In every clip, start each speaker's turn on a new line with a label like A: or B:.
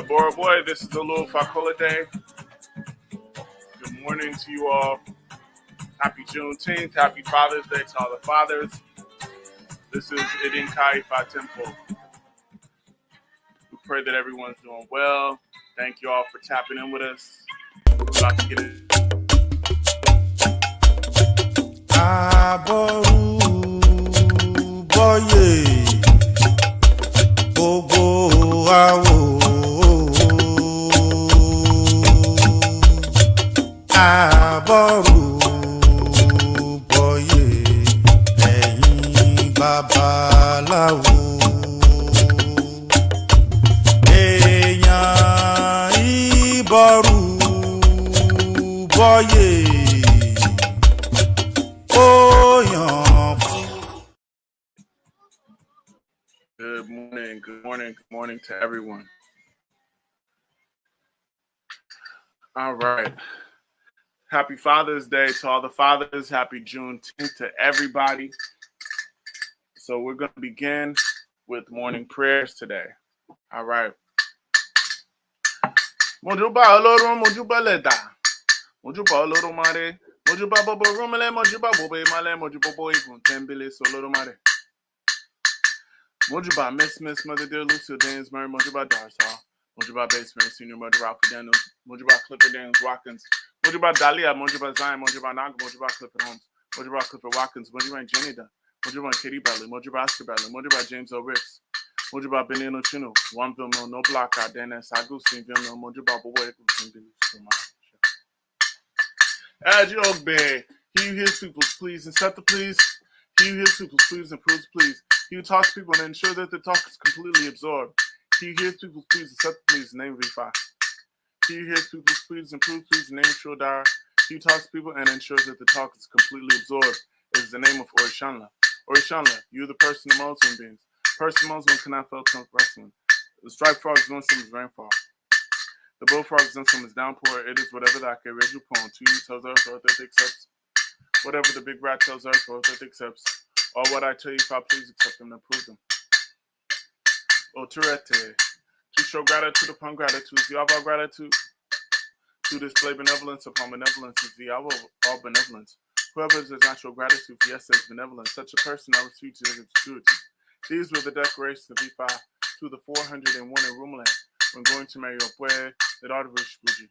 A: Bora Boy, this is the little Facola Day. Good morning to you all. Happy Juneteenth. Happy Father's Day to all the fathers. This is Idinkai Fatempo. We pray that everyone's doing well. Thank you all for tapping in with us. We're about to get it.
B: Aboru boye gbogbo awo aboru boye ẹ̀yin babaláwo èèyàn ìbọrù boye.
A: Good morning to everyone. All right. Happy Father's Day to all the fathers. Happy Juneteenth to everybody. So we're going to begin with morning prayers today. All right. Mojuba Olorun, Mojuba Leda, Mojuba Olorumare, Mojuba Bobo Rumale, Mojuba Bobe Male, Mojuba Boy Tembele Solorumare. Mojuba Miss Mother Dear Lucia Danes Murray, Mojuba Darshaw, Mojuba Basement Senior, Mojuba Fidano, Mojuba Clifford Danes Watkins, Mojuba Dahlia, Mojuba Zion, Mojuba Naga, Mojuba Clifford Holmes, Mojuba Clifford Watkins, Mojuba Jenny Dunn, Mojuba Kitty Bradley, Mojuba Oscar Bradley, Mojuba James O'Ricks, Mojuba Benino Chino, one film no block out, Dennis Agustin Vilno, Mojuba Boy, as you obey, he who hears people please and set the please, he who hears people please and proves please. He who talks to people and ensure that the talk is completely absorbed. He who hears people's pleas and sets pleas, name V5. He who hears people's pleas and proves pleas, name Shodar. He who talks to people and ensures that the talk is completely absorbed is the name of Orishanla. Orishanla, you the person amongst human beings. Person amongst one cannot fail to wrestling. The striped frog is one summer's rainfall. The bullfrog is one summer's downpour. It is whatever that can read you poem to you tells earth or earth accepts. Whatever the big rat tells earth or earth accepts. All what I tell you, if I please accept them and prove them. O Turete, to show gratitude upon gratitude, the hour of gratitude, to display benevolence upon benevolence is the hour of all benevolence. Whoever does not show gratitude for yesterday's benevolence, such a person I receive to his security. These were the declarations of V5 to the 401 in Rumaland when going to marry Opwe, the daughter of Ishbuji.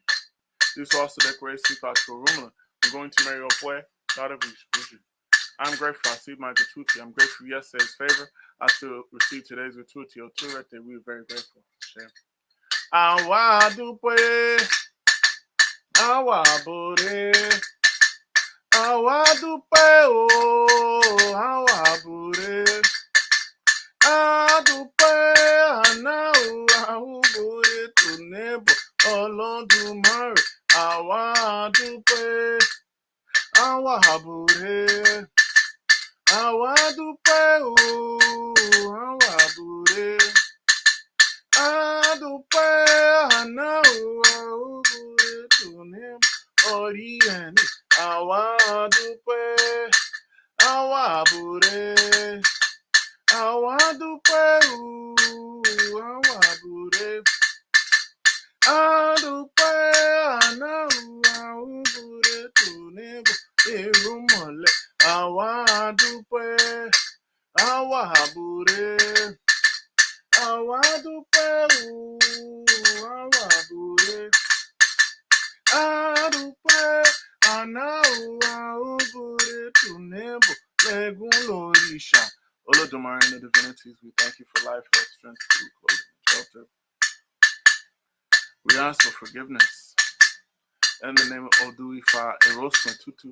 A: These were also declarations of V5 to Rumaland when going to marry Opwe, daughter of Ishbuji. I'm grateful I received my gratuity. I'm grateful for yesterday's favor. I still receive today's gratuity. O Turete, we are very grateful. Share. Awa dupe, awa bore, awa dupe oh, awa bore, adupe ana awu bore to nebo Olodumare, awa dupe, awa bore. Àwa dúpẹ́ o, àwa búre. A dúpẹ́ àná o, àwa búre tòní orí ẹni. Àwa dúpẹ́, àwa búre. Àwa dúpẹ́ o, àwa búre. A dúpẹ́ àná o, àwa búre tòní irúnmọ̀lẹ̀. Àwa dúpẹ́, àwa búre, àwa dúpẹ́ o, àwa búre, a dúpẹ́, àná o, àwa búre tòníbò lẹ́gùn lóríṣà. Olódùmarè and the divinities, we thank you for life, health, strength, food, clothing, shelter. We ask for forgiveness. In the name of Oduifa Erosa Tutu.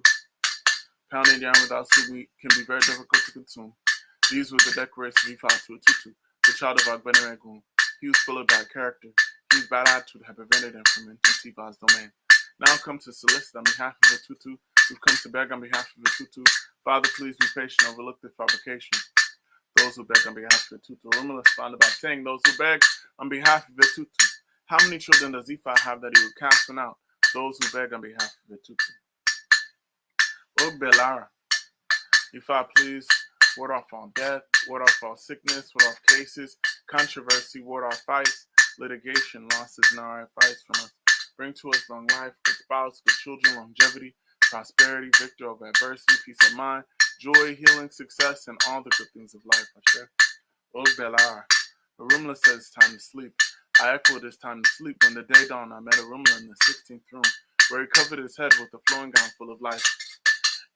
A: Pounding down without soup can be very difficult to consume. These were the declarations we found to a tutu, the child of Agbeneregun. He was full of bad character. His bad attitude had prevented him from entering Tifa's domain. Now come to solicit on behalf of the tutu. We've come to beg on behalf of the tutu. Father, please be patient, overlook this provocation. Those who beg on behalf of the tutu. Rumor responded by saying, those who beg on behalf of the tutu. How many children does Ifa have that he would cast them out? Those who beg on behalf of the tutu. Belara, Ifa, please ward off all death, ward off all sickness, ward off cases, controversy, ward off fights, litigation, losses, and our advice from us. Bring to us long life, good spouse, good children, longevity, prosperity, victory over adversity, peace of mind, joy, healing, success, and all the good things of life. Asher. Og Belar. Arumla says it's time to sleep. I echoed it's time to sleep. When the day dawned, I met Arumla in the 16th room, where he covered his head with a flowing gown full of light.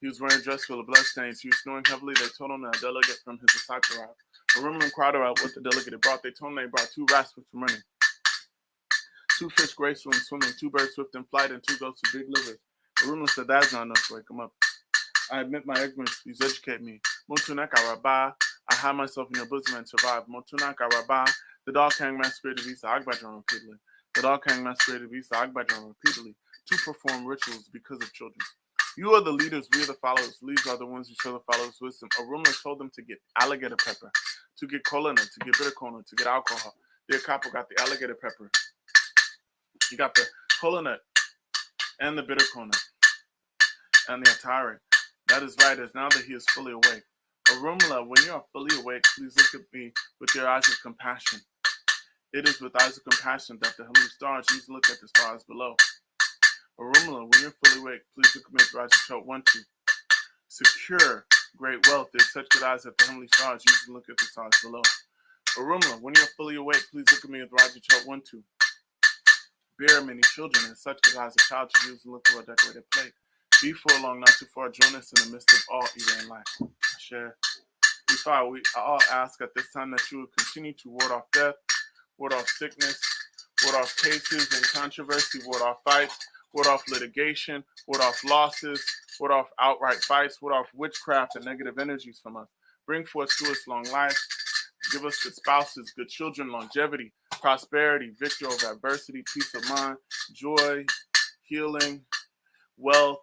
A: He was wearing a dress full of bloodstains. He was snoring heavily. They told him that a delegate from his disciple arrived. Arumla inquired about what the delegate had brought. They told him they brought 2 rats swift from running, 2 fish graceful in swimming, 2 birds swift in flight, and 2 goats with big livers. Arumla said, that's not enough to wake him up. I admit my ignorance. Please educate me. Motunak Araba. I hide myself in your bosom and survive. Motunak Araba. The dog king masqueraded Visa Agbajan repeatedly. The dog king masqueraded Visa Agbajan repeatedly to perform rituals because of children. You are the leaders, we are the followers. Leaders are the ones who show the followers wisdom. Arumla told them to get alligator pepper, to get cola nut, to get bitter cola, to get alcohol. The Akapo got the alligator pepper. He got the cola nut and the bitter cola and the atari. That is right, as now that he is fully awake. Arumla, when you are fully awake, please look at me with your eyes of compassion. It is with eyes of compassion that the heavenly stars used to look at the stars below. Arumla, when you're fully awake, please look at me with your eyes of chart 1, 2. Secure great wealth. There's such good eyes that the heavenly stars used to look at the stars below. Arumla, when you're fully awake, please look at me with your eyes of chart 1, 2. Bear many children and such good eyes of child to use and look at a decorated plate. Before long, not too far, join us in the midst of all evil in life. Share. We all ask at this time that you would continue to ward off death, ward off sickness, ward off cases and controversy, ward off fights, ward off litigation, ward off losses, ward off outright fights, ward off witchcraft and negative energies from us. Bring forth to us long life. Give us good spouses, good children, longevity, prosperity, victory over adversity, peace of mind, joy, healing, wealth,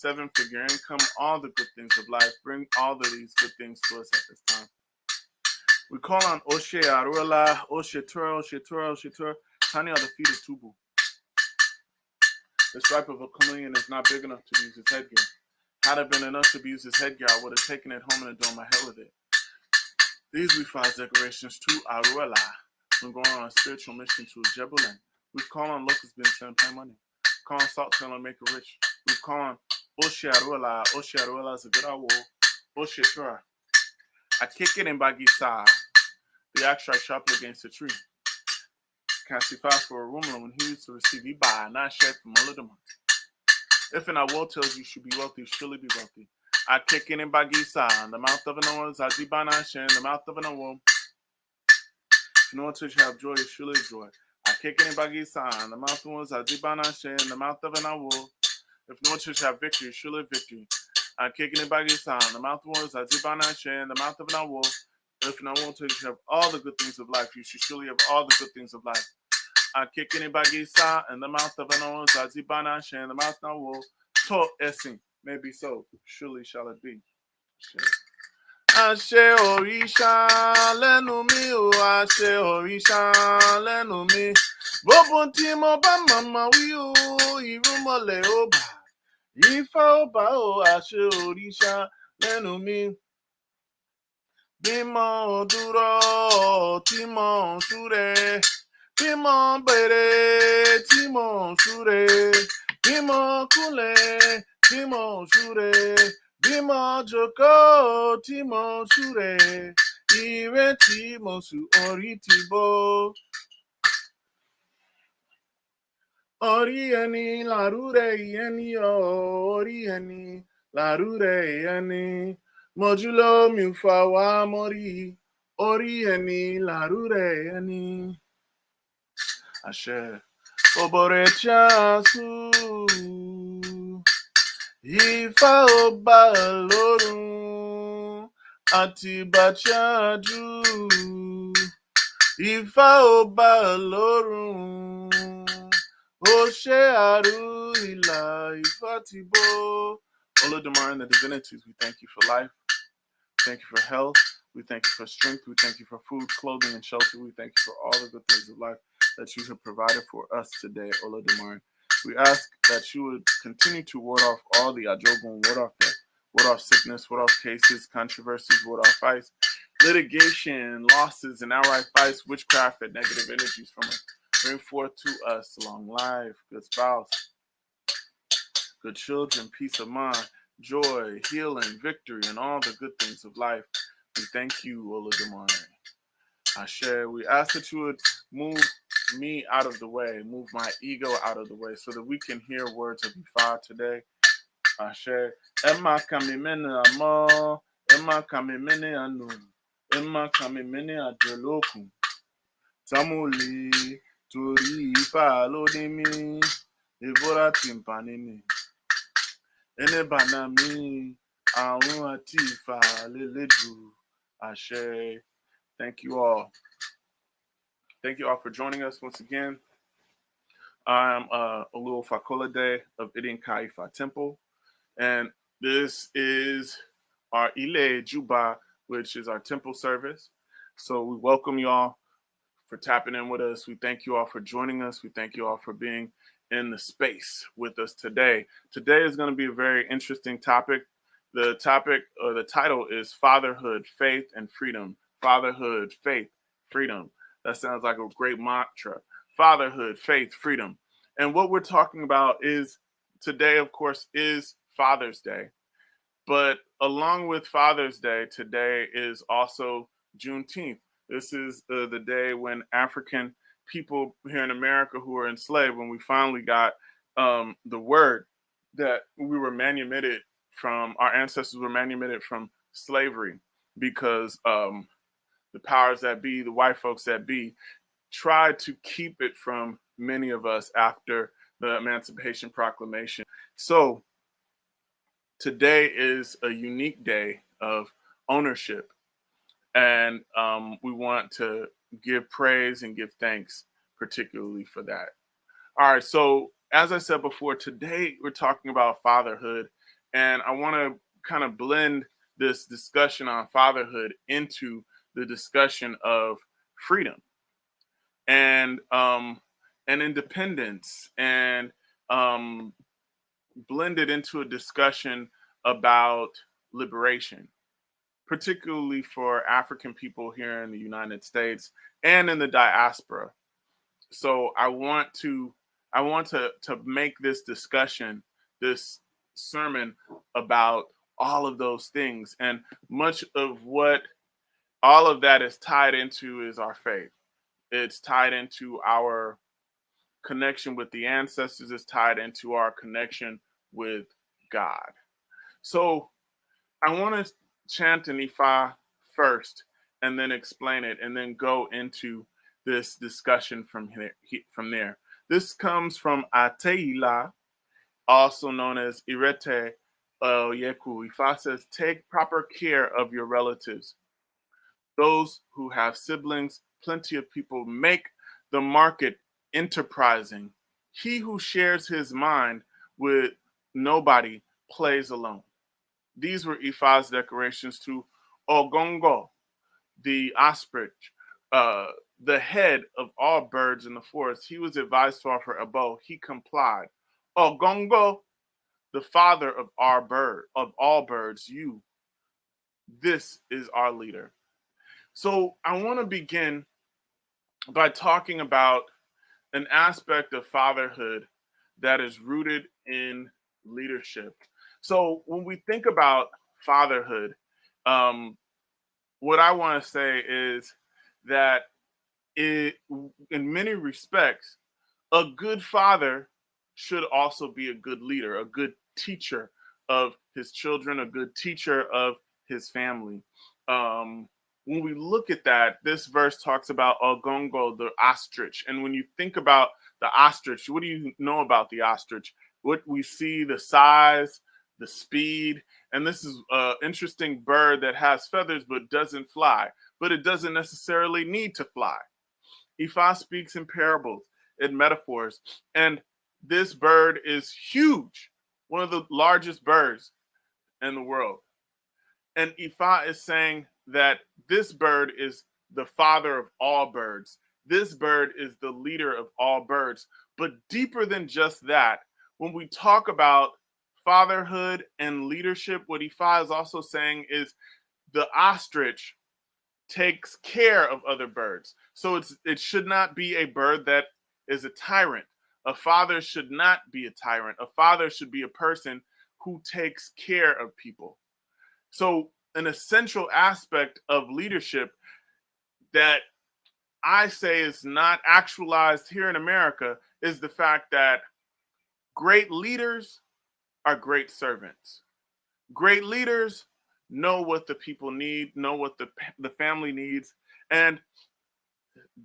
A: 7-figure income, all the good things of life. Bring all of these good things to us at this time. We call on Oshe Arula, Oshe Tura, Oshe Tura, Oshe Tura. Tani are the feet of Tubu. The stripe of a chameleon is not big enough to use his headgear. Had it been enough to use his headgear, I would have taken it home and adorned my hell with it. These we find decorations to Aruela. We're going on a spiritual mission to Jebulan. We call on locusts being sent pay money. Call on salt telling make it rich. We call on Oshe Aruela. Oshe Aruela is a good owl. Oshe Tura. I kick it in Bagisa. The axe strike sharply against the tree. Can't see fast for a rumor when he used to receive Iba, not share from Molodoma. If in our world tells you should be wealthy, surely be wealthy. I kick it in Bagisa. In the mouth of an owl is Azibana Shen. In the mouth of an owl. If no one tells you have joy, you surely have joy. I kick it in Bagisa. In the mouth of an owl is Azibana Shen. In the mouth of an owl. If no one tells you have victory, you surely have victory. I kick it in Bagisa. In the mouth of an owl is Azibana Shen. In the mouth of an owl. If no one tells you have all the good things of life, you should surely have all the good things of life. I kick it in Bagisa. In the mouth of an owl is Azibana Shen. In the mouth of an owl. To Essing. Maybe so. Surely shall it be. Àṣẹ òrìṣà lẹ́nu mi o, àṣẹ òrìṣà lẹ́nu mi. Gbogbo tí mo bá màmá wí o, ìrúmọlẹ̀ ó bà. Ifá ó bà o, àṣẹ òrìṣà lẹ́nu mi. Bí mo dúró tí mo súre, bí mo bèrè tí mo súre, bí mo kúnlẹ̀ tí mo súre. Bí mo jókòó tí mo súre, ire tí mo sùn orí ti bó. Orí ẹni làrúrẹ ẹni orí ẹni làrúrẹ ẹni. Mojúló mi fà wá mórí, orí ẹni làrúrẹ ẹni. Àṣẹ òbòrè chásù. Ifá ọba lọ́run àti bàṣáájú. Ifá ọba lọ́run ó ṣe àrú ìlà Ifá ti bó. Olodumare and the divinities, we thank you for life. Thank you for health. We thank you for strength. We thank you for food, clothing, and shelter. We thank you for all the good things of life that you have provided for us today, Olodumare. We ask that you would continue to ward off all the ajogun, ward off death, ward off sickness, ward off cases, controversies, ward off fights. litigation, losses, and outright fights, witchcraft, and negative energies from us. Bring forth to us long life, good spouse, good children, peace of mind, joy, healing, victory, and all the good things of life. We thank you, Olodumare. Ashe, we ask that you would move me out of the way, move my ego out of the way, so that we can hear words of Ifa today. Ashe, Emma Kamimene Amo, Emma Kamimene Anu, Emma Kamimene Adoloku, Tamuli, Turi Ifa Lodimi, Evora Timpanimi, Enebanami, Aun Atifa Leledu. Ashe. Thank you all. Thank you all for joining us once again. I'm Olu Fakolade of Idin Kaifa Temple, and this is our Ile Juba, which is our temple service. So we welcome you all for tapping in with us. We thank you all for joining us. We thank you all for being in the space with us today. Today is going to be a very interesting topic. The topic or the title is Fatherhood, Faith, and Freedom. Fatherhood, Faith, Freedom. That sounds like a great mantra. Fatherhood, faith, freedom. And what we're talking about is today, of course, is Father's Day. But along with Father's Day, today is also Juneteenth. This is the day when African people here in America who were enslaved, when we finally got the word that we were manumitted from, our ancestors were manumitted from slavery, because the powers that be, the white folks that be, tried to keep it from many of us after the Emancipation Proclamation. So today is a unique day of ownership, and we want to give praise and give thanks particularly for that. All right, so as I said before, today we're talking about fatherhood, and I want to kind of blend this discussion on fatherhood into the discussion of freedom and independence, and blend it into a discussion about liberation, particularly for African people here in the United States and in the diaspora. So I want to make this discussion, this sermon, about all of those things, and much of what all of that is tied into is our faith. It's tied into our connection with the ancestors. It's tied into our connection with God. So I want to chant an Ifa first, and then explain it, and then go into this discussion from there. This comes from Ateila, also known as Irete Yeku. Ifa says, take proper care of your relatives. Those who have siblings, plenty of people, make the market enterprising. He who shares his mind with nobody plays alone. These were Ifa's declarations to Ogongo, the ostrich, the head of all birds in the forest. He was advised to offer a bow. He complied. Ogongo, the father of all birds, you. This is our leader. So I want to begin by talking about an aspect of fatherhood that is rooted in leadership. So when we think about fatherhood, what I want to say is that in many respects, a good father should also be a good leader, a good teacher of his children, a good teacher of his family. When we look at that, this verse talks about Ogongo, the ostrich. And when you think about the ostrich, what do you know about the ostrich? What we see, the size, the speed. And this is an interesting bird that has feathers but doesn't fly. But it doesn't necessarily need to fly. Ifa speaks in parables, in metaphors. And this bird is huge, one of the largest birds in the world. And Ifa is saying that this bird is the father of all birds. This bird is the leader of all birds. But deeper than just that, when we talk about fatherhood and leadership, what Ifa is also saying is the ostrich takes care of other birds. So it should not be a bird that is a tyrant. A father should not be a tyrant. A father should be a person who takes care of people. So an essential aspect of leadership that I say is not actualized here in America is the fact that great leaders are great servants. Great leaders know what the people need, know what the family needs, and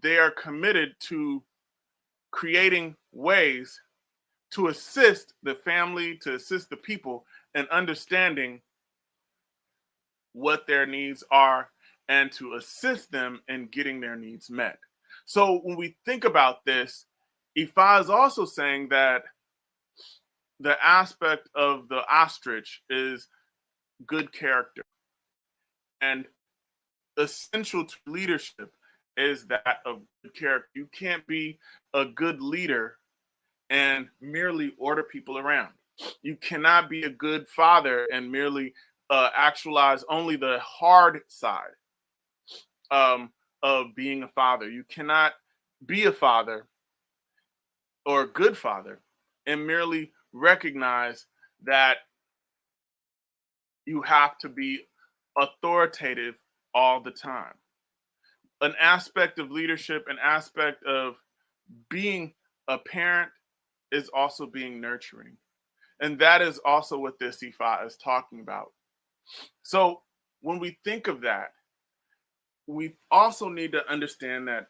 A: they are committed to creating ways to assist the family, to assist the people in understanding what their needs are and to assist them in getting their needs met. So when we think about this, Ifa is also saying that the aspect of the ostrich is good character. And essential to leadership is that of good character. You can't be a good leader and merely order people around. You cannot be a good father and merely actualize only the hard side of being a father. You cannot be a father or a good father and merely recognize that you have to be authoritative all the time. An aspect of leadership, an aspect of being a parent is also being nurturing. And that is also what this Ifa is talking about. So when we think of that, we also need to understand that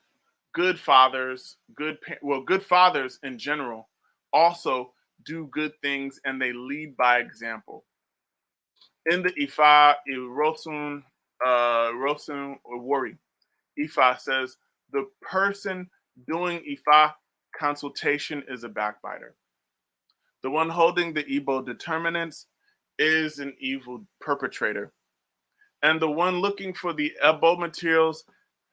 A: good fathers, good fathers in general also do good things and they lead by example. In the Ifa, Rosun or Worry, Ifa says the person doing Ifa consultation is a backbiter. The one holding the Igbo determinants is an evil perpetrator. And the one looking for the Ebo materials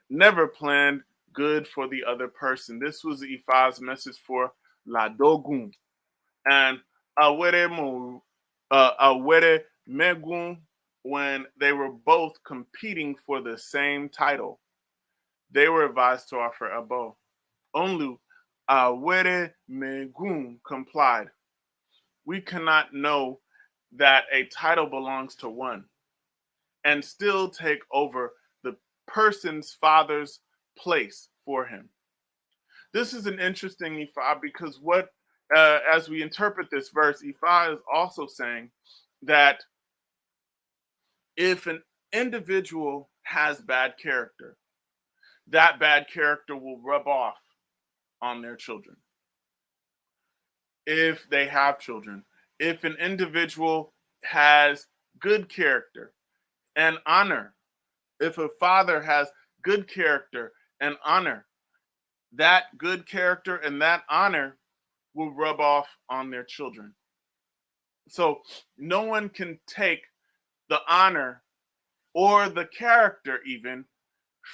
A: never planned good for the other person. This was Ifa's message for Ladogun. And Awere Megun, when they were both competing for the same title, they were advised to offer Ebo. Only Awere Megun complied. We cannot know that a title belongs to one and still take over the person's father's place for him. This is an interesting Ifa because as we interpret this verse, Ifa is also saying that if an individual has bad character, that bad character will rub off on their children. If they have children, if an individual has good character and honor, if a father has good character and honor, that good character and that honor will rub off on their children. So no one can take the honor or the character even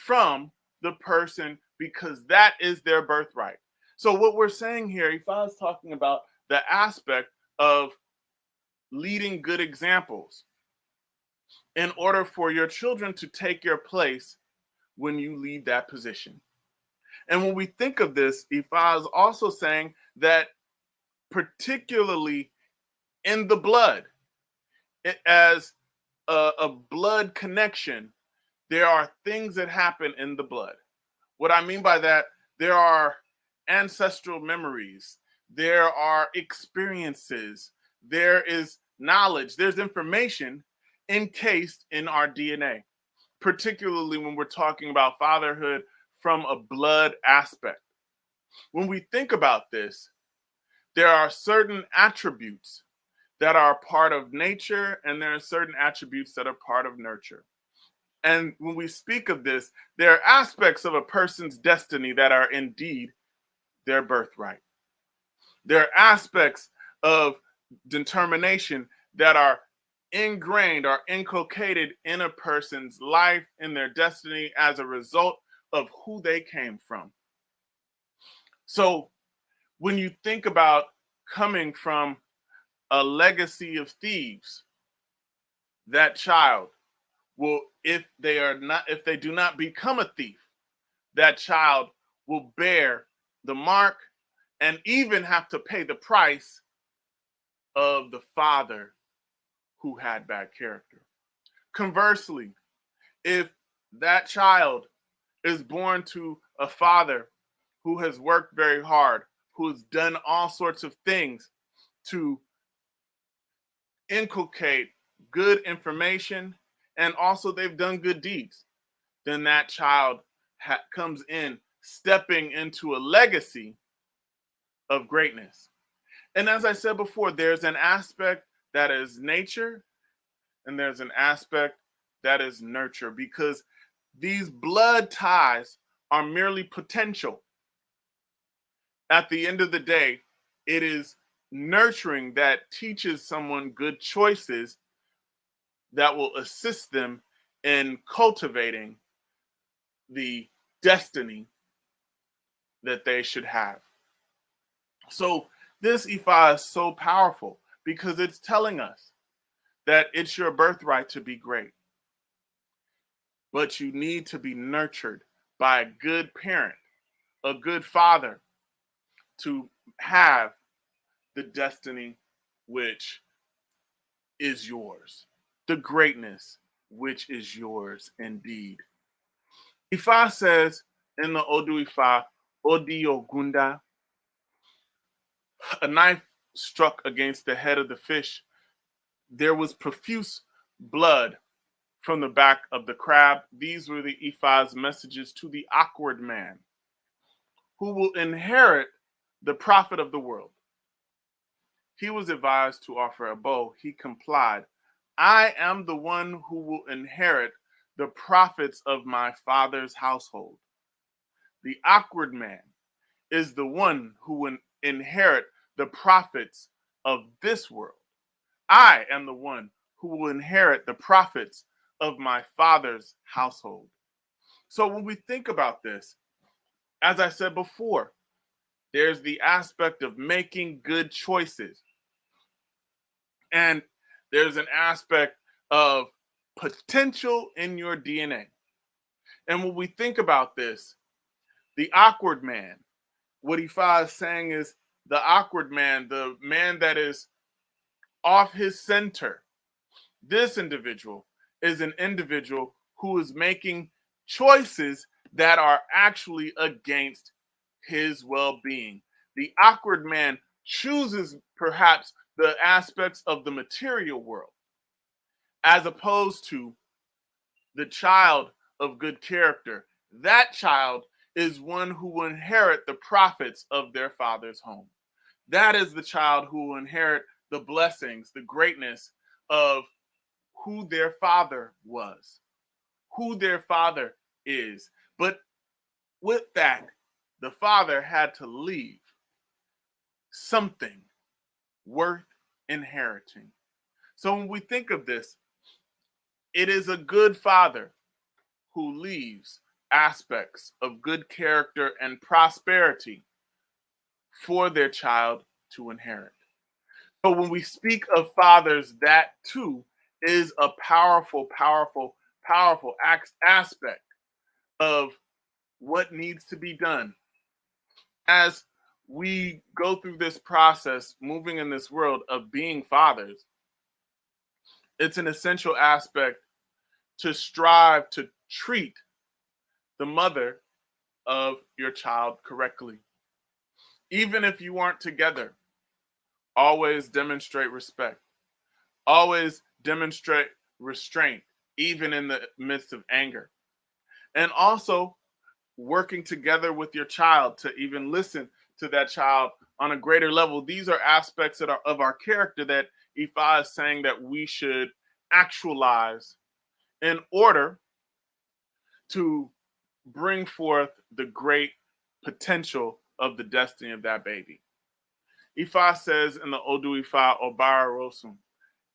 A: from the person because that is their birthright. So what we're saying here, Ifa is talking about the aspect of leading good examples in order for your children to take your place when you leave that position. And when we think of this, Ifa is also saying that particularly in the blood, as a blood connection, there are things that happen in the blood. What I mean by that, there are ancestral memories, there are experiences, there is knowledge, there's information encased in our DNA, particularly when we're talking about fatherhood from a blood aspect. When we think about this, there are certain attributes that are part of nature, and there are certain attributes that are part of nurture. And when we speak of this, there are aspects of a person's destiny that are indeed their birthright. There are aspects of determination that are ingrained or inculcated in a person's life, in their destiny, as a result of who they came from. So when you think about coming from a legacy of thieves, that child will, if they do not become a thief, that child will bear the mark and even have to pay the price of the father who had bad character. Conversely, if that child is born to a father who has worked very hard, who has done all sorts of things to inculcate good information, and also they've done good deeds, then that child comes in stepping into a legacy of greatness. And as I said before, there's an aspect that is nature and there's an aspect that is nurture, because these blood ties are merely potential. At the end of the day, it is nurturing that teaches someone good choices that will assist them in cultivating the destiny that they should have. So, this Ifa is so powerful because it's telling us that it's your birthright to be great, but you need to be nurtured by a good parent, a good father, to have the destiny which is yours, the greatness which is yours indeed. Ifa says in the Odu Ifa, Odi Ogunda, a knife struck against the head of the fish. There was profuse blood from the back of the crab. These were the Ifa's messages to the awkward man who will inherit the profit of the world. He was advised to offer a bow. He complied. I am the one who will inherit the profits of my father's household. The awkward man is the one who will inherit the profits of this world. I am the one who will inherit the profits of my father's household. So when we think about this, as I said before, there's the aspect of making good choices. And there's an aspect of potential in your DNA. And when we think about this, the awkward man, what Ifa is saying is the awkward man, the man that is off his center, this individual is an individual who is making choices that are actually against his well being. The awkward man chooses perhaps the aspects of the material world, as opposed to the child of good character. That child is one who will inherit the profits of their father's home. That is the child who will inherit the blessings, the greatness of who their father was, who their father is. But with that, the father had to leave something worth inheriting. So when we think of this, it is a good father who leaves aspects of good character and prosperity for their child to inherit. So when we speak of fathers, that too is a powerful, powerful, powerful aspect of what needs to be done. As we go through this process, moving in this world of being fathers, it's an essential aspect to strive to treat the mother of your child correctly. Even if you aren't together, always demonstrate respect. Always demonstrate restraint, even in the midst of anger. And also working together with your child to even listen to that child on a greater level. These are aspects of our character that Ifa is saying that we should actualize in order to bring forth the great potential of the destiny of that baby. Ifa says in the Odu Ifa Obara Rosum,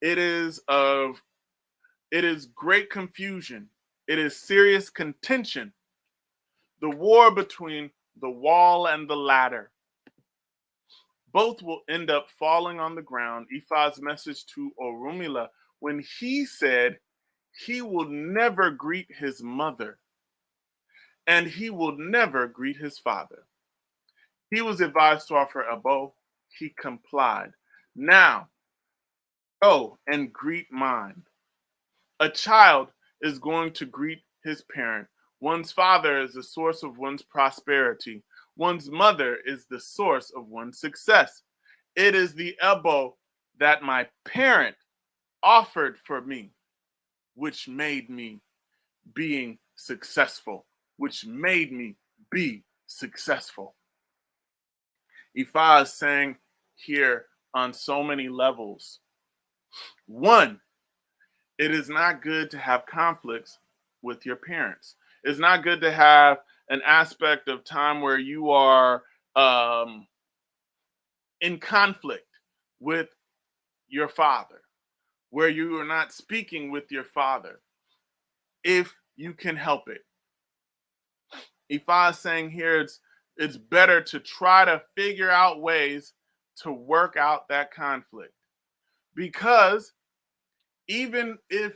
A: it is great confusion. It is serious contention. The war between the wall and the ladder. Both will end up falling on the ground. Ifa's message to Orunmila when he said he will never greet his mother, and he will never greet his father. He was advised to offer a bow. He complied. Now, go and greet mine. A child is going to greet his parent. One's father is the source of one's prosperity. One's mother is the source of one's success. It is the elbow that my parent offered for me, which made me being successful, which made me be successful. Ifa is saying here on so many levels. One, it is not good to have conflicts with your parents. It's not good to have an aspect of time where you are in conflict with your father, where you are not speaking with your father, if you can help it. Ifa is saying here it's better to try to figure out ways to work out that conflict. Because even if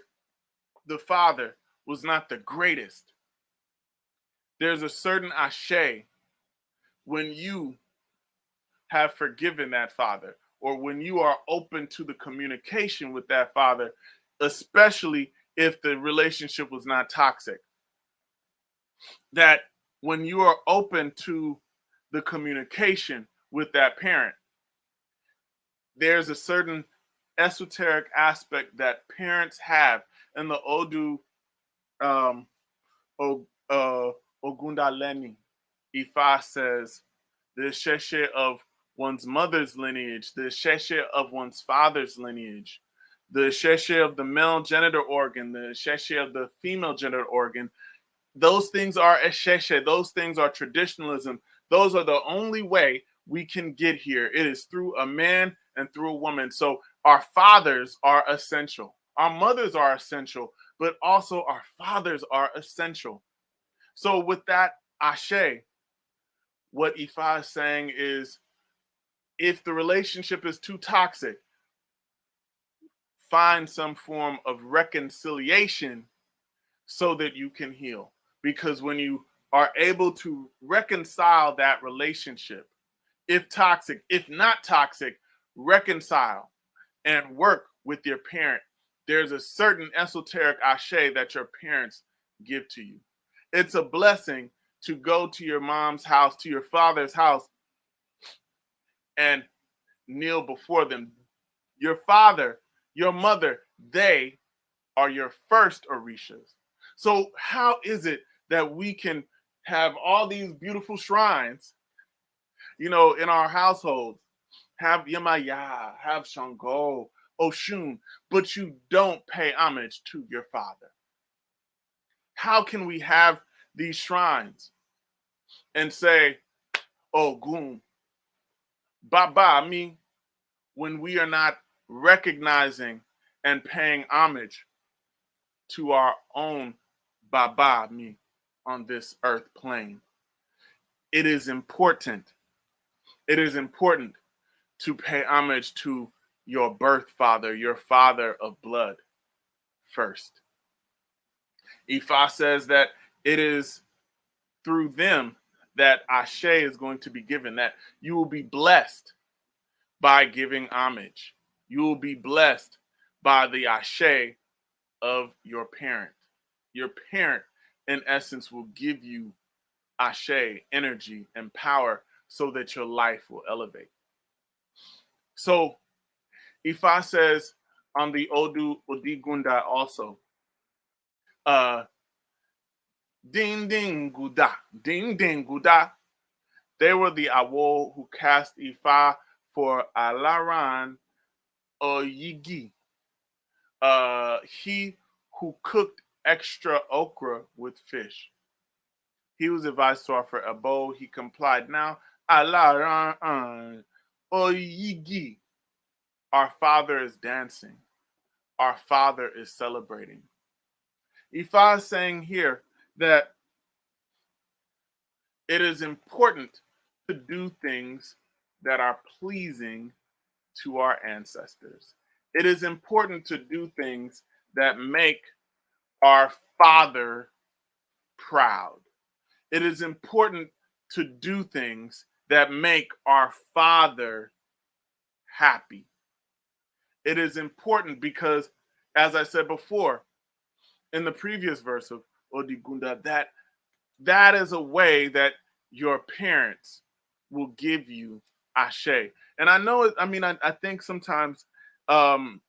A: the father was not the greatest, there's a certain ashe when you have forgiven that father, or when you are open to the communication with that father, especially if the relationship was not toxic. That when you are open to the communication with that parent, there's a certain esoteric aspect that parents have. And the Odu um, Ogundaleni Ifa says the sheshe of one's mother's lineage, the sheshe of one's father's lineage, the sheshe of the male genital organ, the sheshe of the female genital organ. Those things are sheshe. Those things are traditionalism. Those are the only way we can get here. It is through a man and through a woman. So our fathers are essential. Our mothers are essential, but also our fathers are essential. So with that ashe, what Ifa is saying is, if the relationship is too toxic, find some form of reconciliation so that you can heal. Because when you are able to reconcile that relationship, if toxic, if not toxic, reconcile and work with your parent, there's a certain esoteric ashe that your parents give to you. It's a blessing to go to your mom's house, to your father's house, and kneel before them. Your father, your mother, they are your first orishas. So how is it that we can have all these beautiful shrines, in our households, have Yemaya, have Shango, Oshun, but you don't pay homage to your father? How can we have these shrines and say, oh, Goom, Baba, me, when we are not recognizing and paying homage to our own Baba, me, on this earth plane? It is important. It is important to pay homage to your birth father, your father of blood first. Ifa says that it is through them that Ashe is going to be given, that you will be blessed by giving homage. You will be blessed by the Ashe of your parent. Your parent, in essence, will give you Ashe, energy, and power so that your life will elevate. So Ifa says on the Odu Odigunda also, ding ding guda, ding ding guda. They were the Awo who cast Ifa for Alaran Oyigi, he who cooked extra okra with fish. He was advised to offer a bowl. He complied. Now, Alaran Oyigi, our father is dancing. Our father is celebrating. Ifa is saying here that it is important to do things that are pleasing to our ancestors. It is important to do things that make our Father proud. It is important to do things that make our Father happy. It is important because, as I said before in the previous verse of Odigunda, that is a way that your parents will give you ashe. And I know, I think sometimes when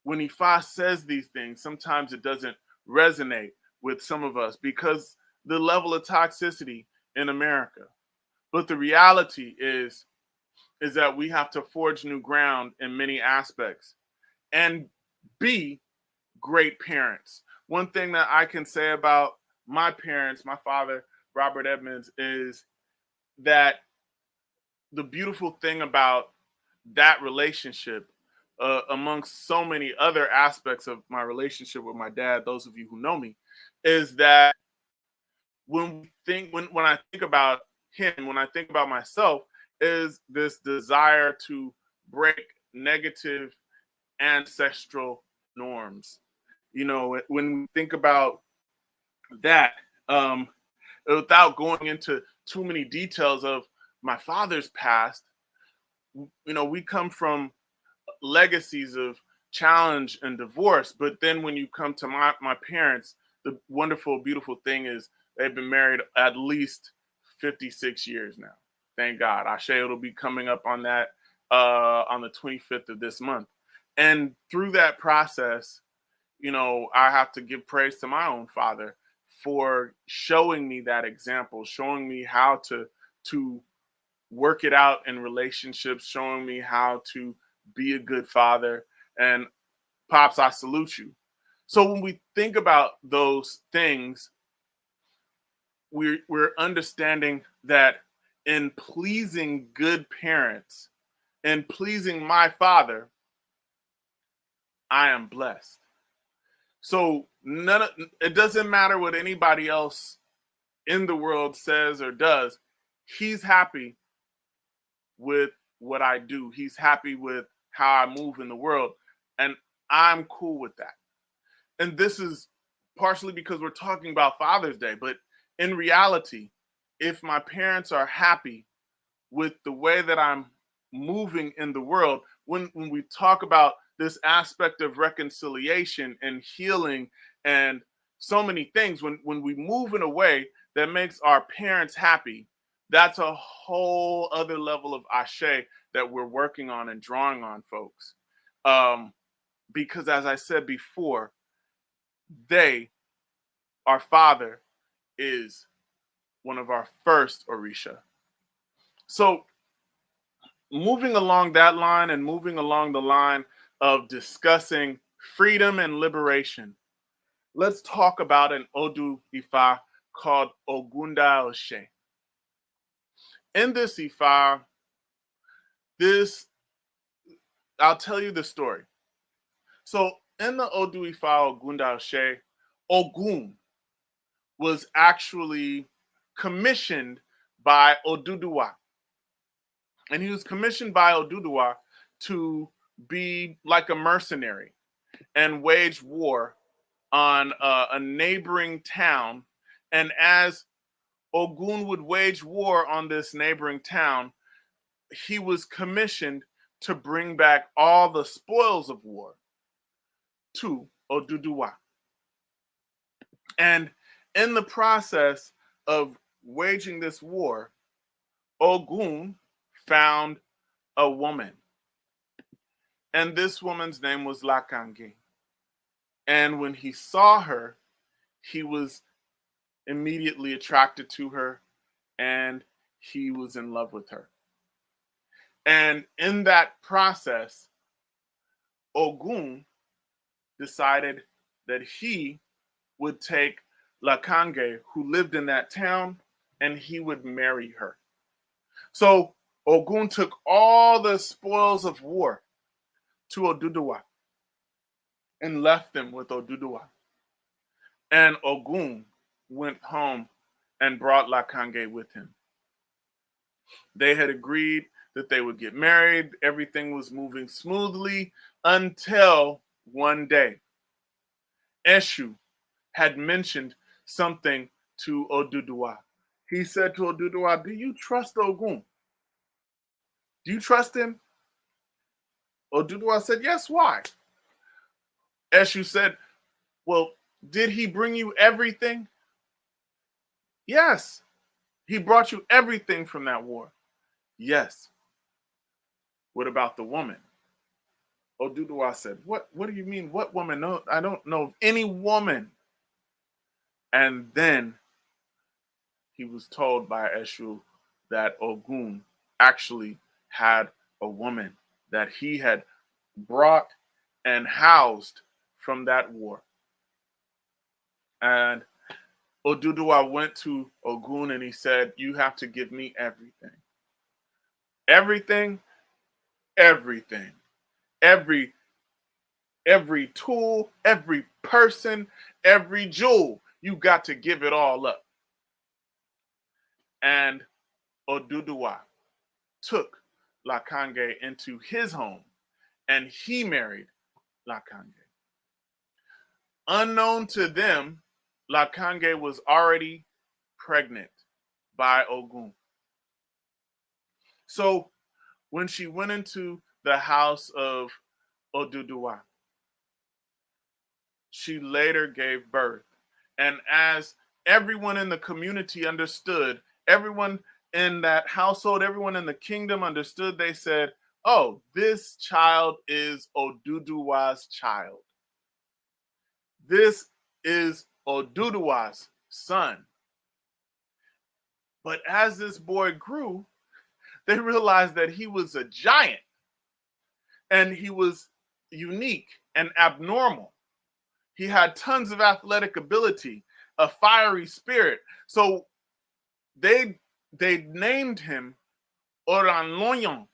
A: Ifa says these things, sometimes it doesn't resonate with some of us because the level of toxicity in America. But the reality is that we have to forge new ground in many aspects and be great parents. One thing that I can say about my parents, my father, Robert Edmonds, is that the beautiful thing about that relationship, amongst so many other aspects of my relationship with my dad, those of you who know me, is that when I think about him, when I think about myself, is this desire to break negative ancestral norms. You know, when we think about that, without going into too many details of my father's past, you know, we come from legacies of challenge and divorce. But then when you come to my parents, the wonderful, beautiful thing is they've been married at least 56 years now. Thank God. Ashe, it'll be coming up on that on the 25th of this month. And through that process, you know, I have to give praise to my own father for showing me that example, showing me how to work it out in relationships, showing me how to be a good father. And Pops, I salute you. So when we think about those things, we're understanding that in pleasing good parents and pleasing my father, I am blessed. So it doesn't matter what anybody else in the world says or does. He's happy with what I do. He's happy with how I move in the world. And I'm cool with that. And this is partially because we're talking about Father's Day. But in reality, if my parents are happy with the way that I'm moving in the world, when we talk about this aspect of reconciliation and healing and so many things, when we move in a way that makes our parents happy, that's a whole other level of ashe that we're working on and drawing on, folks. Because as I said before, our father, is one of our first Orisha. So moving along that line and moving along the line of discussing freedom and liberation, let's talk about an Odu Ifa called Ogunda Oshe. In this Ifa, I'll tell you the story. So in the Odu Ifa Ogunda Oshe, Ogun was actually commissioned by Oduduwa. And he was commissioned by Oduduwa to be like a mercenary and wage war on a neighboring town. And as Ogun would wage war on this neighboring town, he was commissioned to bring back all the spoils of war to Oduduwa. And in the process of waging this war, Ogun found a woman. And this woman's name was Lakange. And when he saw her, he was immediately attracted to her and he was in love with her. And in that process, Ogun decided that he would take Lakange, who lived in that town, and he would marry her. So Ogun took all the spoils of war to Oduduwa and left them with Oduduwa. And Ogun went home and brought Lakange with him. They had agreed that they would get married. Everything was moving smoothly until one day, Eshu, had mentioned something to Oduduwa. He said to Oduduwa, "Do you trust Ogun? Do you trust him?" Oduduwa said, "Yes, why?" Eshu said, "Well, did he bring you everything?" "Yes." "He brought you everything from that war?" "Yes." "What about the woman?" Oduduwa said, What do you mean, what woman? No, I don't know of any woman." And then he was told by Eshu that Ogun actually had a woman that he had brought and housed from that war. And Oduduwa went to Ogun and he said, "You have to give me everything. Everything, everything. Every tool, every person, every jewel. You got to give it all up." And Oduduwa took Lakange into his home and he married Lakange. Unknown to them, Lakange was already pregnant by Ogun. So when she went into the house of Oduduwa, she later gave birth. And as everyone in the community understood, everyone in that household, everyone in the kingdom understood, they said, "Oh, this child is Oduduwa's child. This is Oduduwa's son." But as this boy grew, they realized that he was a giant and he was unique and abnormal. He had tons of athletic ability, a fiery spirit. So they named him Oranloyon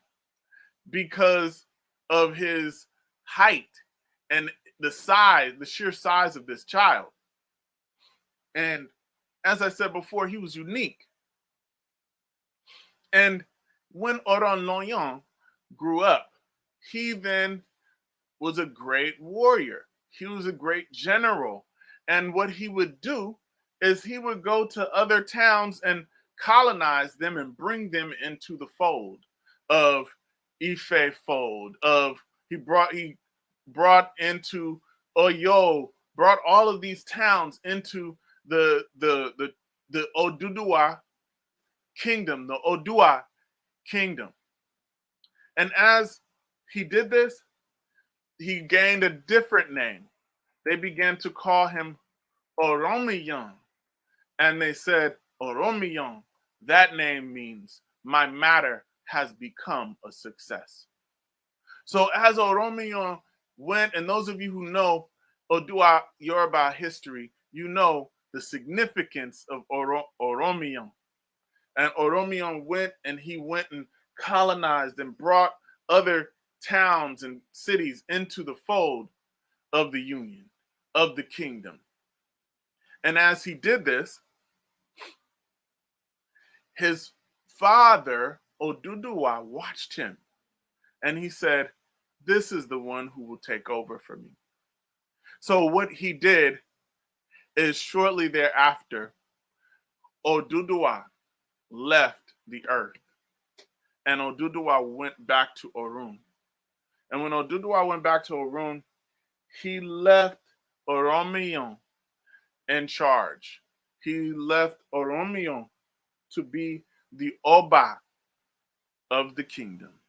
A: because of his height and the size, the sheer size of this child. And as I said before, he was unique. And when Oranloyon grew up, he then was a great warrior. He was a great general. And what he would do is he would go to other towns and colonize them and bring them into the fold of Ife fold of he brought into Oyo, brought all of these towns into the Oduduwa kingdom, the Odua kingdom. And as he did this, he gained a different name. They began to call him Oromiyon. And they said, "Oromiyon, that name means my matter has become a success." So as Oromiyon went, and those of you who know Odua Yoruba history, you know the significance of Oromiyon. And Oromiyon went and he went and colonized and brought other towns and cities into the fold of the union, of the kingdom. And as he did this, his father, Oduduwa, watched him and he said, "This is the one who will take over for me." So what he did is shortly thereafter, Oduduwa left the earth and Oduduwa went back to Orun. And when Oduduwa went back to Orun, he left Oromiyon in charge. He left Oromiyon to be the Oba of the kingdom.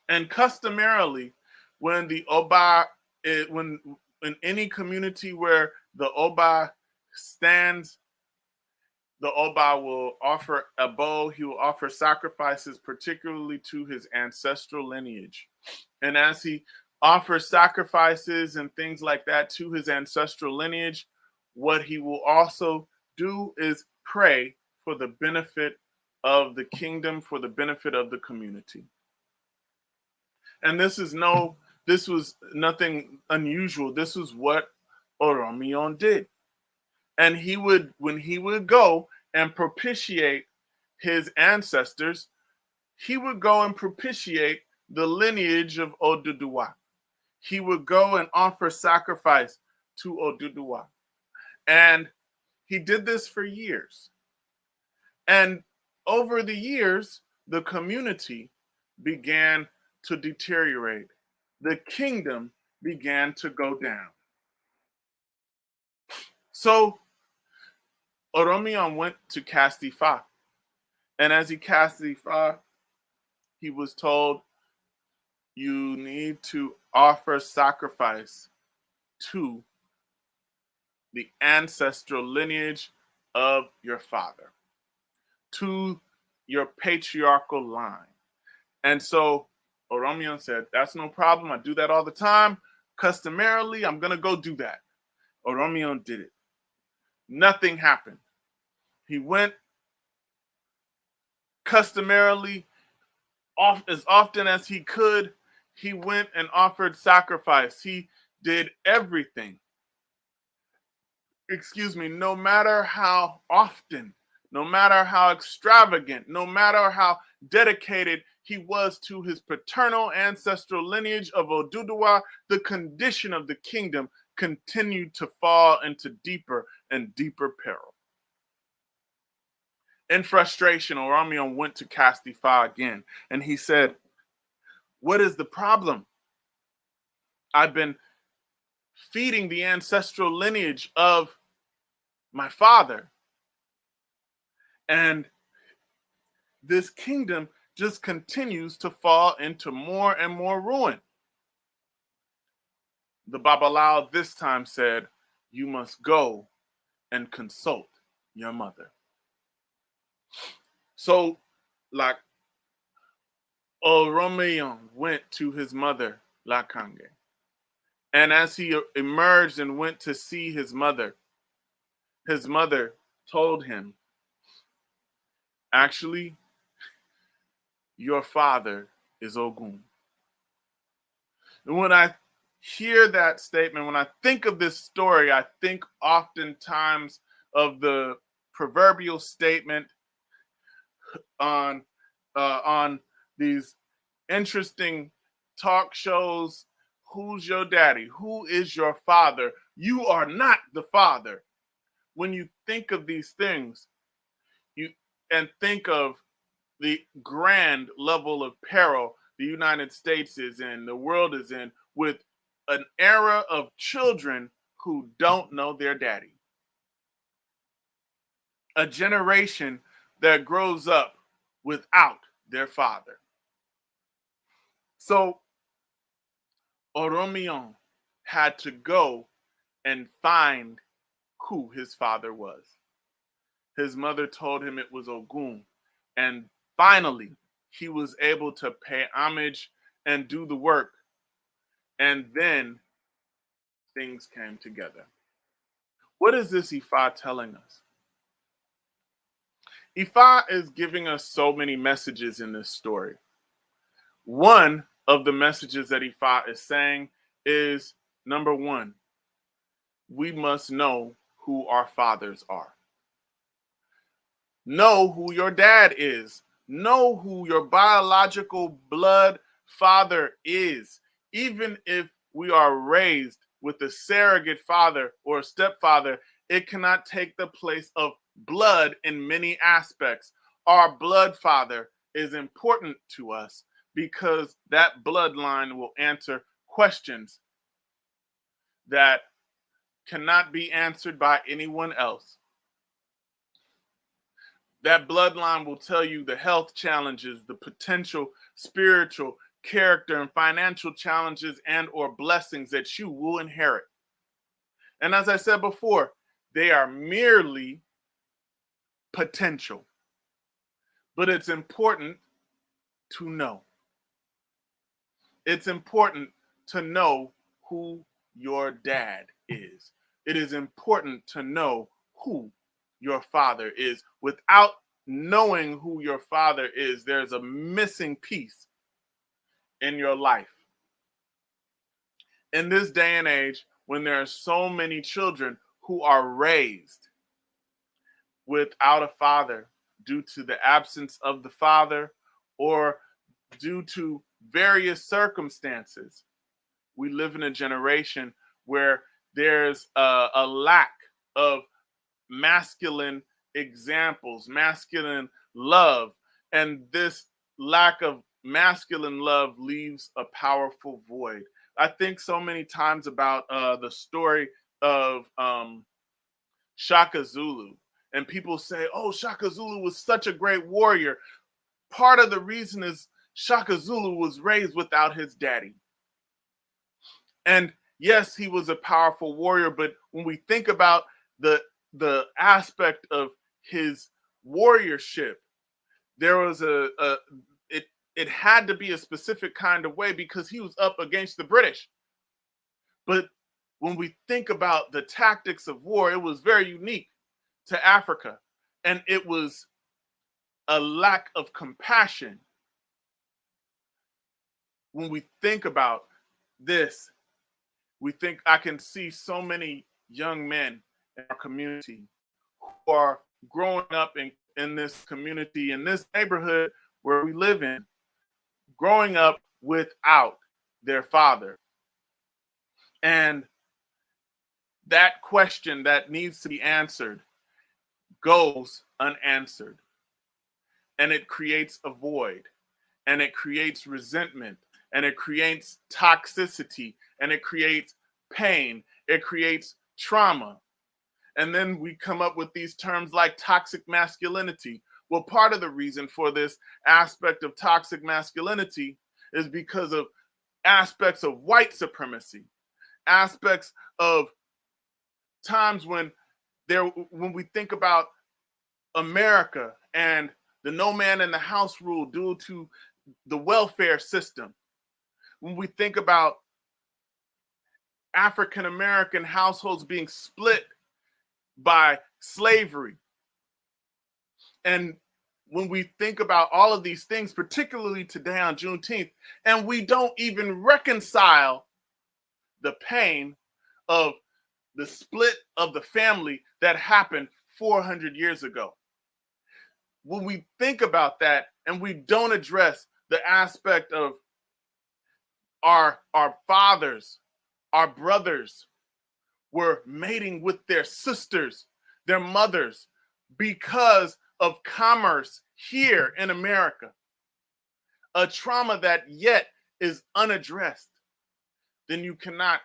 A: And customarily, when the Oba, when in any community where the Oba stands, the Oba will offer a bow. He will offer sacrifices, particularly to his ancestral lineage. And as he offers sacrifices and things like that to his ancestral lineage, what he will also do is pray for the benefit of the kingdom, for the benefit of the community. And this was nothing unusual. This was what Oromiyon did. And when he would go and propitiate his ancestors, he would go and propitiate the lineage of Oduduwa. He would go and offer sacrifice to Oduduwa. And he did this for years. And over the years, the community began to deteriorate. The kingdom began to go down. So Oromion went to cast Ifa. And as he cast Ifa, he was told, you need to offer sacrifice to the ancestral lineage of your father, to your patriarchal line. And so Oromion said, that's no problem. I do that all the time. Customarily, I'm going to go do that. Oromion did it. Nothing happened. He went customarily, as often as he could. He went and offered sacrifice. He did everything. No matter how often, no matter how extravagant, no matter how dedicated he was to his paternal ancestral lineage of Oduduwa, the condition of the kingdom continued to fall into deeper and deeper peril. In frustration, Oromion went to cast Ifa again, and he said, what is the problem? I've been feeding the ancestral lineage of my father, and this kingdom just continues to fall into more and more ruin. The Babalao this time said, you must go and consult your mother. So, like, Oromion went to his mother, Lakange. And as he emerged and went to see his mother told him, actually, your father is Ogun. And when I hear that statement, when I think of this story, I think oftentimes of the proverbial statement on these interesting talk shows. Who's your daddy? Who is your father? You are not the father. When you think of these things, and think of the grand level of peril the United States is in, the world is in, with an era of children who don't know their daddy. A generation that grows up without their father. So Oromion had to go and find who his father was. His mother told him it was Ogun. And finally, he was able to pay homage and do the work. And then things came together. What is this Ifa telling us? Ifa is giving us so many messages in this story. One of the messages that Ifa is saying is, number one, we must know who our fathers are. Know who your dad is. Know who your biological blood father is. Even if we are raised with a surrogate father or a stepfather, it cannot take the place of blood in many aspects. Our blood father is important to us because that bloodline will answer questions that cannot be answered by anyone else. That bloodline will tell you the health challenges, the potential spiritual, character, and financial challenges and or blessings that you will inherit. And as I said before, they are merely potential. But it's important to know. It's important to know who your dad is. It is important to know who your father is. Without knowing who your father is, there's a missing piece in your life. In this day and age, when there are so many children who are raised without a father due to the absence of the father or due to various circumstances, we live in a generation where there's a lack of masculine examples, masculine love, and this lack of masculine love leaves a powerful void. I think so many times about the story of Shaka Zulu, and people say, "Oh, Shaka Zulu was such a great warrior." Part of the reason is Shaka Zulu was raised without his daddy. And yes, he was a powerful warrior, but when we think about the aspect of his warriorship, there was it had to be a specific kind of way because he was up against the British. But when we think about the tactics of war, it was very unique to Africa, and it was a lack of compassion. When we think about this, we think I can see so many young men in our community who are growing up in this community, in this neighborhood where we live in, growing up without their father. And that question that needs to be answered goes unanswered. And it creates a void, and it creates resentment, and it creates toxicity, and it creates pain, it creates trauma. And then we come up with these terms like toxic masculinity. Well, part of the reason for this aspect of toxic masculinity is because of aspects of white supremacy, aspects of times when we think about America and the no man in the house rule due to the welfare system, when we think about African American households being split by slavery, and when we think about all of these things, particularly today on Juneteenth, and we don't even reconcile the pain of the split of the family that happened 400 years ago. When we think about that and we don't address the aspect of our fathers, our brothers were mating with their sisters, their mothers, because of commerce here in America, a trauma that yet is unaddressed, then you cannot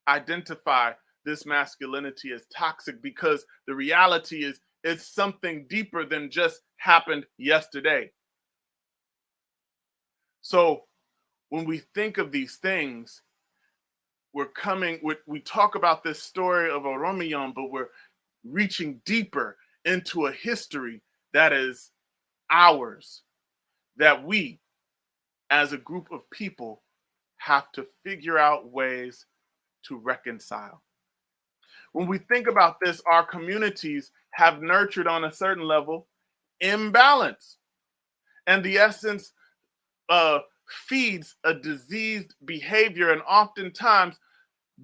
A: identify this masculinity as toxic, because the reality is it's something deeper than just happened yesterday. So when we think of these things, we talk about this story of Oromiyan, but we're reaching deeper into a history that is ours, that we as a group of people have to figure out ways to reconcile. When we think about this, our communities have nurtured on a certain level imbalance. And the essence feeds a diseased behavior, and oftentimes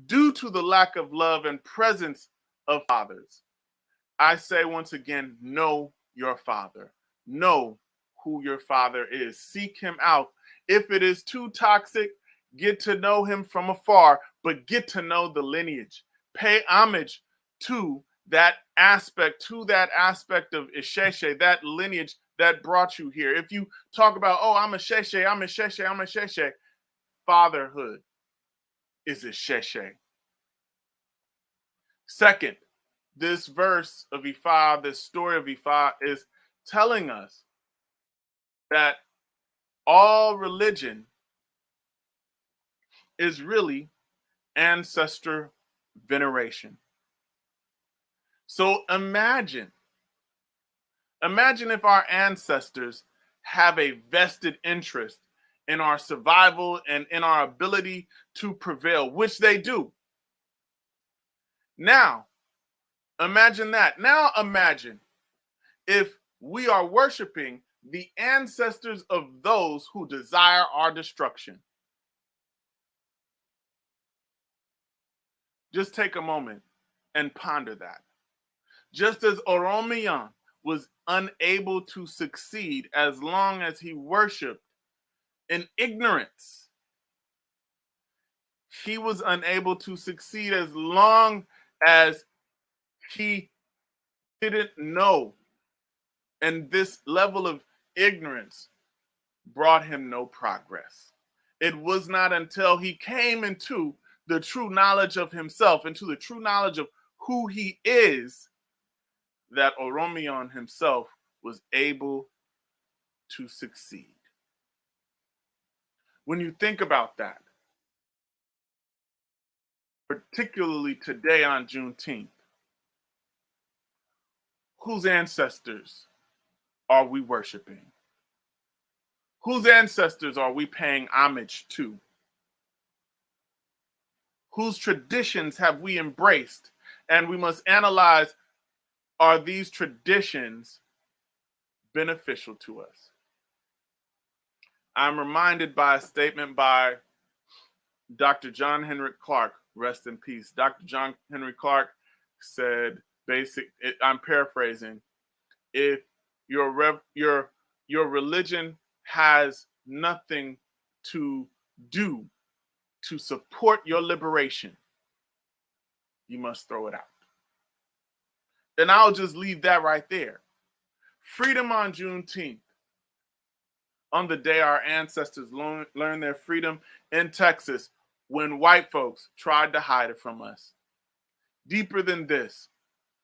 A: due to the lack of love and presence of fathers. I say once again, know your father. Know who your father is. Seek him out. If it is too toxic, get to know him from afar, but get to know the lineage. Pay homage to that aspect of Isheshe, that lineage that brought you here. If you talk about, oh, I'm a Sheshe, fatherhood is Isheshe. Second, this verse of Ifa, this story of Ifa, is telling us that all religion is really ancestor veneration. So imagine if our ancestors have a vested interest in our survival and in our ability to prevail, which they do. Now, imagine that. Now imagine if we are worshiping the ancestors of those who desire our destruction. Just take a moment and ponder that. Just as Oromiyan was unable to succeed as long as he worshiped in ignorance, he was unable to succeed as long as he didn't know. And this level of ignorance brought him no progress. It was not until he came into the true knowledge of himself, into the true knowledge of who he is, that Oromion himself was able to succeed. When you think about that, particularly today on Juneteenth, whose ancestors are we worshiping? Whose ancestors are we paying homage to? Whose traditions have we embraced? And we must analyze, are these traditions beneficial to us? I'm reminded by a statement by Dr. John Henrik Clarke, rest in peace. Dr. John Henrik Clarke said, I'm paraphrasing, if your religion has nothing to do to support your liberation, you must throw it out. And I'll just leave that right there. Freedom on Juneteenth, on the day our ancestors learned their freedom in Texas when white folks tried to hide it from us. Deeper than this,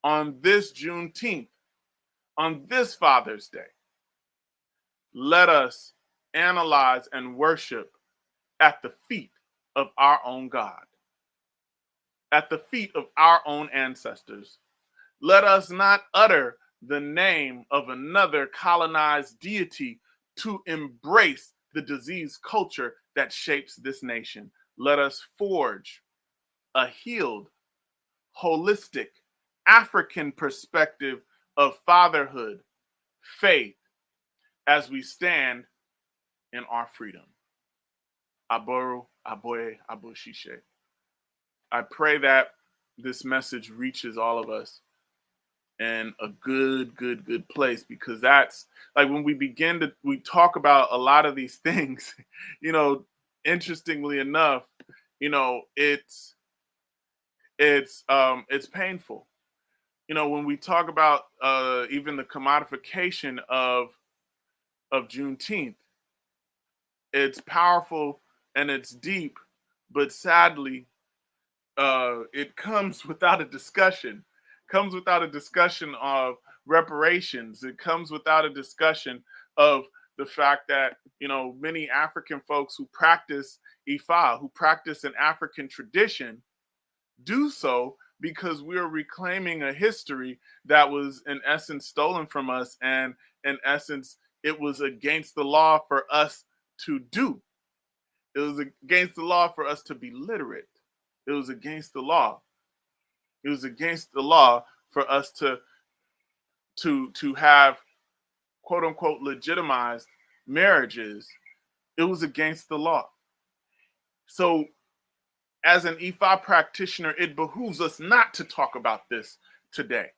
A: on this Juneteenth, on this Father's Day, let us analyze and worship at the feet of our own God, at the feet of our own ancestors. Let us not utter the name of another colonized deity to embrace the disease culture that shapes this nation. Let us forge a healed, holistic, African perspective of fatherhood, faith, as we stand in our freedom. Aboru, Aboye, Aboshishe. I pray that this message reaches all of us in a good place, because that's like when we talk about a lot of these things, interestingly enough, it's painful. When we talk about even the commodification of Juneteenth, it's powerful and it's deep, but sadly, it comes without a discussion. Comes without a discussion of reparations. It comes without a discussion of the fact that many African folks who practice Ifa, who practice an African tradition, do so because we're reclaiming a history that was in essence stolen from us, and in essence it was against the law for us to do. It was against the law for us to be literate. It was against the law. It was against the law for us to have quote unquote legitimized marriages. It was against the law. So as an Ifa practitioner, it behooves us not to talk about this today.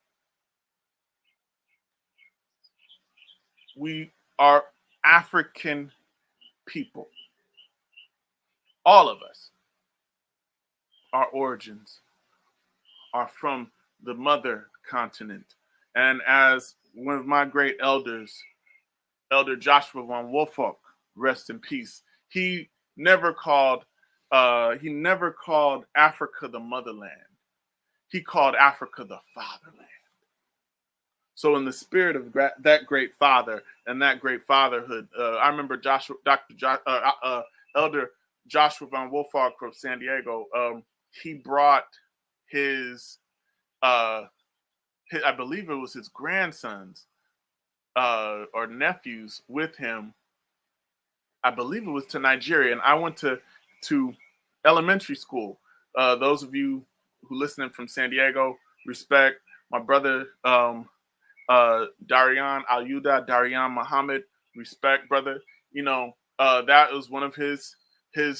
A: We are African people. All of us. Our origins are from the mother continent. And as one of my great elders, Elder Joshua von Wolfok, rest in peace, he never called Africa the motherland. He called Africa the fatherland. So in the spirit of that great father and that great fatherhood, I remember Elder Joshua von Wolfok from San Diego. He brought his I believe it was his grandsons or nephews with him. I believe it was to Nigeria, and I went to elementary school. Those of you who listening from San Diego, respect my brother Darian Alyuda, Darian Muhammad, respect brother. That was one of his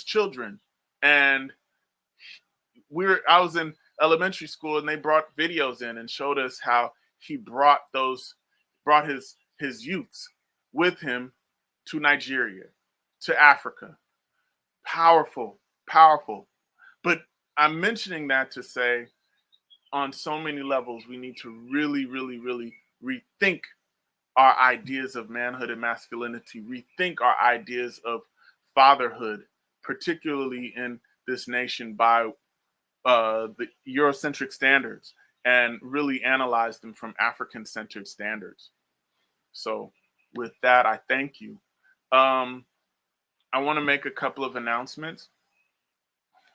A: children, and I was in elementary school, and they brought videos in and showed us how he brought his youths with him to Nigeria, to Africa. Powerful. But I'm mentioning that to say, on so many levels, we need to really, really, really rethink our ideas of manhood and masculinity, rethink our ideas of fatherhood, particularly in this nation, by the Eurocentric standards, and really analyze them from African centered standards. So, with that, I thank you. Um, I want to make a couple of announcements.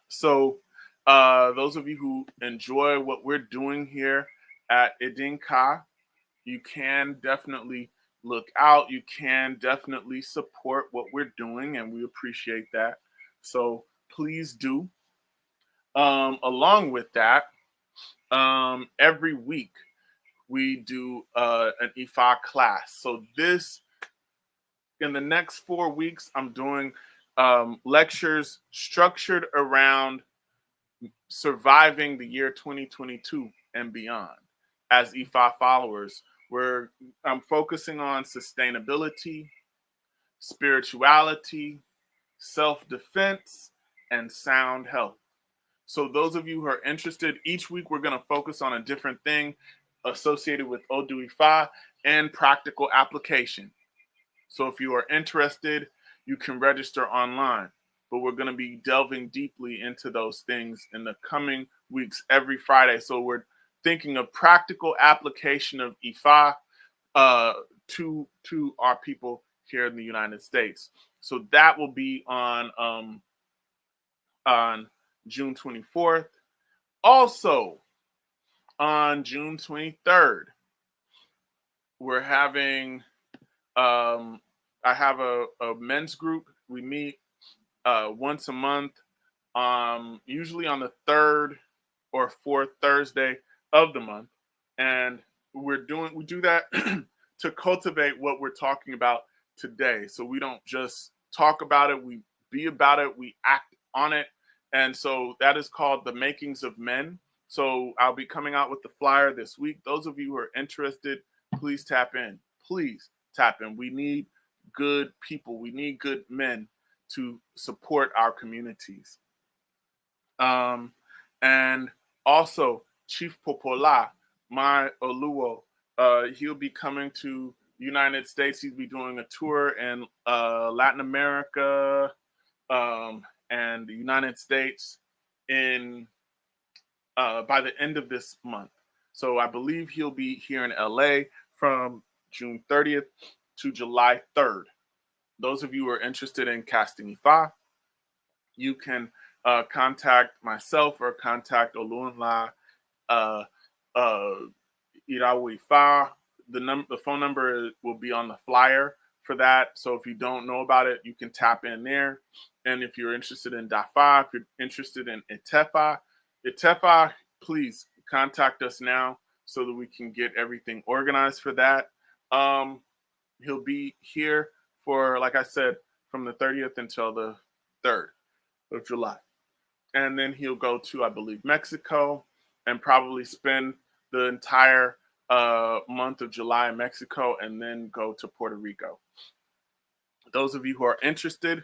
A: So, those of you who enjoy what we're doing here at Idinka, you can definitely look out. You can definitely support what we're doing, and we appreciate that. So, please do. Along with that, every week we do an IFA class. So, in the next 4 weeks, I'm doing lectures structured around surviving the year 2022 and beyond. As IFA followers, I'm focusing on sustainability, spirituality, self-defense, and sound health. So those of you who are interested, each week we're going to focus on a different thing associated with Odu Ifa and practical application. So if you are interested, you can register online. But we're going to be delving deeply into those things in the coming weeks every Friday. So we're thinking of practical application of Ifa to our people here in the United States. So that will be on June 24th. Also, on June 23rd, we're having I have a men's group. We meet once a month, usually on the third or fourth Thursday of the month, and we do that to cultivate what we're talking about today. So we don't just talk about it; we be about it, we act on it, and so that is called the Makings of Men. So I'll be coming out with the flyer this week. Those of you who are interested, please tap in. Please tap in. We need good people. We need good men to support our communities. And also, Chief Popola, my Oluo, he'll be coming to United States. He'll be doing a tour in Latin America and the United States in by the end of this month. So I believe he'll be here in LA from June 30th to July 3rd. Those of you who are interested in casting Ifa, you can contact myself or contact Olunla Irawu Ifa. The phone number will be on the flyer for that. So if you don't know about it, you can tap in there. And if you're interested in Dafa, if you're interested in Itefa, please contact us now so that we can get everything organized for that. He'll be here for, like I said, from the 30th until the 3rd of July. And then he'll go to, I believe, Mexico and probably spend the entire month of July in Mexico and then go to Puerto Rico. Those of you who are interested,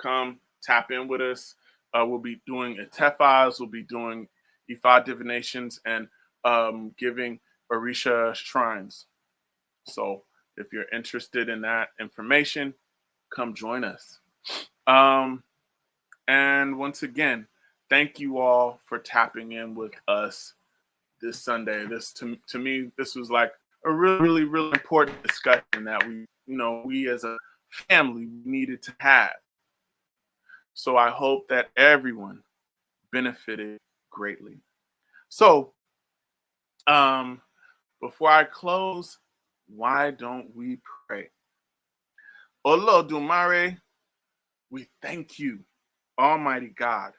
A: come tap in with us. We'll be doing Itefas, we'll be doing Ifa divinations, and giving Orisha shrines. So if you're interested in that information, come join us. And once again, thank you all for tapping in with us this Sunday. This to me, this was like a really, really important discussion that we as a family needed to have. So I hope that everyone benefited greatly. So before I close, why don't we pray? Olodumare, we thank you, Almighty God,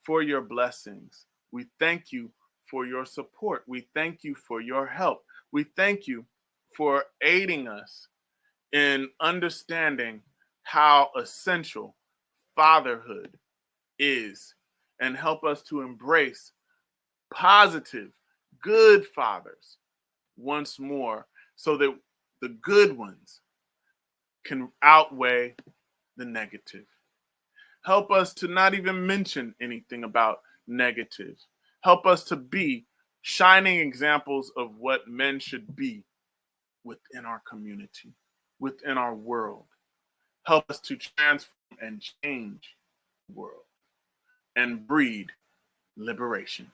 A: for your blessings. We thank you for your support. We thank you for your help. We thank you for aiding us in understanding how essential fatherhood is, and help us to embrace positive, good fathers once more, so that the good ones can outweigh the negative. Help us to not even mention anything about negative. Help us to be shining examples of what men should be within our community, within our world. Help us to transform and change the world and breed liberation.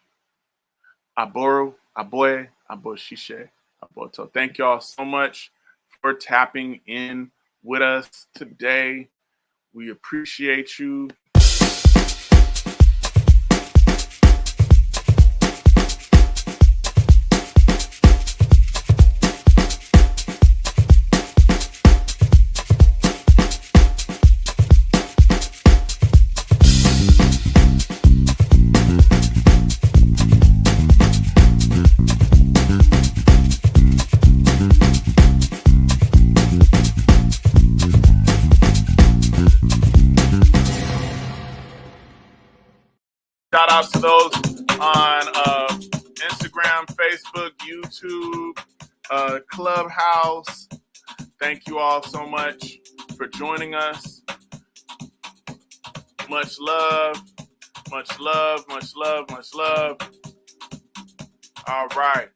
A: Aboru, aboye, aboshishe, aboto. Thank y'all so much for tapping in with us today. We appreciate you. Shout out to those on Instagram, Facebook, YouTube, Clubhouse. Thank you all so much for joining us. Much love, much love, much love, much love. All right.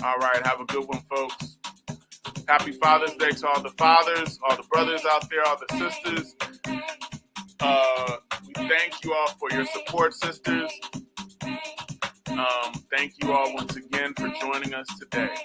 A: All right. Have a good one, folks. Happy Father's Day to all the fathers, all the brothers out there, all the sisters. We thank you all for your support, sisters. Thank you all once again for joining us today.